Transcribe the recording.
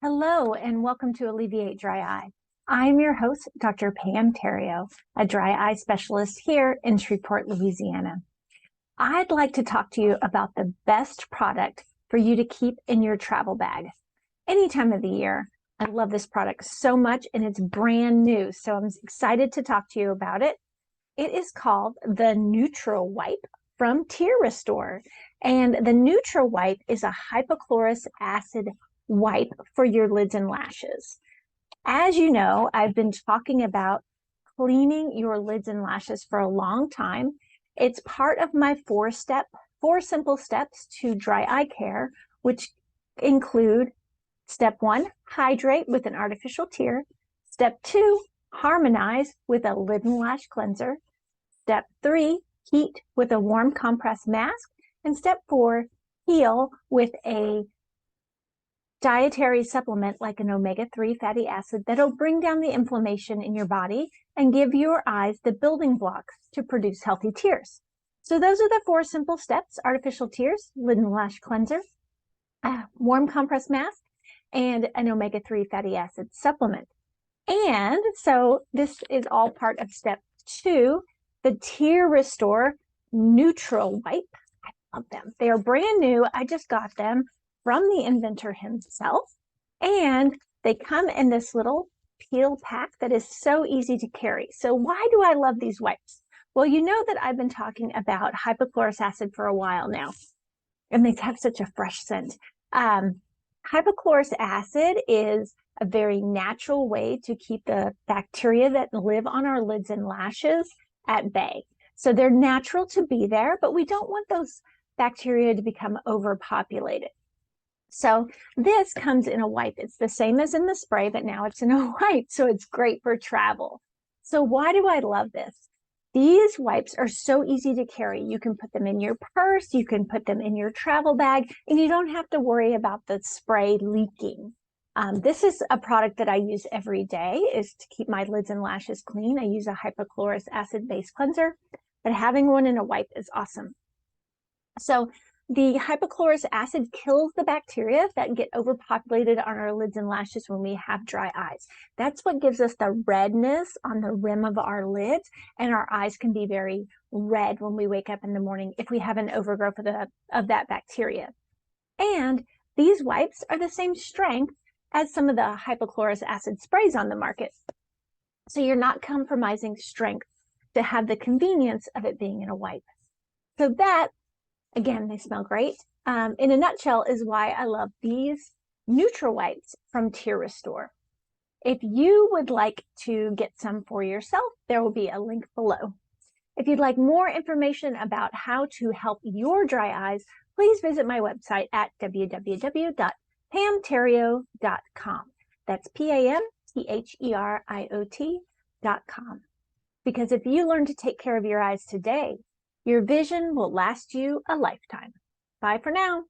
Hello, and welcome to Alleviate Dry Eye. I'm your host, Dr. Pam Theriot, a dry eye specialist here in Shreveport, Louisiana. I'd like to talk to you about the best product for you to keep in your travel bag any time of the year. I love this product so much, and it's brand new, so I'm excited to talk to you about it. It is called the Neutra Wipe from Tear Restore, and the Neutra Wipe is a hypochlorous acid wipe for your lids and lashes. As you know, I've been talking about cleaning your lids and lashes for a long time. It's part of my four simple steps to dry eye care, which include step 1, hydrate with an artificial tear. Step 2, harmonize with a lid and lash cleanser. Step 3, heat with a warm compress mask. And step 4, heal with a dietary supplement like an omega-3 fatty acid that'll bring down the inflammation in your body and give your eyes the building blocks to produce healthy tears. So those are the 4 simple steps: artificial tears, lid and lash cleanser, warm compress mask, and an omega-3 fatty acid supplement. And so this is all part of step 2, the Tear Restore Neutra Wipe. I love them. They are brand new. I just got them from the inventor himself, and they come in this little peel pack that is so easy to carry. So why do I love these wipes? Well, you know that I've been talking about hypochlorous acid for a while now, and they have such a fresh scent. Hypochlorous acid is a very natural way to keep the bacteria that live on our lids and lashes at bay. So they're natural to be there, but we don't want those bacteria to become overpopulated. So this comes in a wipe. It's the same as in the spray, but now it's in a wipe, so it's great for travel. So why do I love this? These wipes are so easy to carry. You can put them in your purse, you can put them in your travel bag, and you don't have to worry about the spray leaking. This is a product that I use every day, is to keep my lids and lashes clean. I use a hypochlorous acid-based cleanser, but having one in a wipe is awesome. So the hypochlorous acid kills the bacteria that get overpopulated on our lids and lashes when we have dry eyes. That's what gives us the redness on the rim of our lids, and our eyes can be very red when we wake up in the morning if we have an overgrowth of that bacteria. And these wipes are the same strength as some of the hypochlorous acid sprays on the market. So you're not compromising strength to have the convenience of it being in a wipe. So that, again, they smell great. In a nutshell, is why I love these Neutra Wipes from Tear Restore. If you would like to get some for yourself, there will be a link below. If you'd like more information about how to help your dry eyes, please visit my website at www.pamtheriot.com. That's PAMTHERIOT.com. Because if you learn to take care of your eyes today, your vision will last you a lifetime. Bye for now.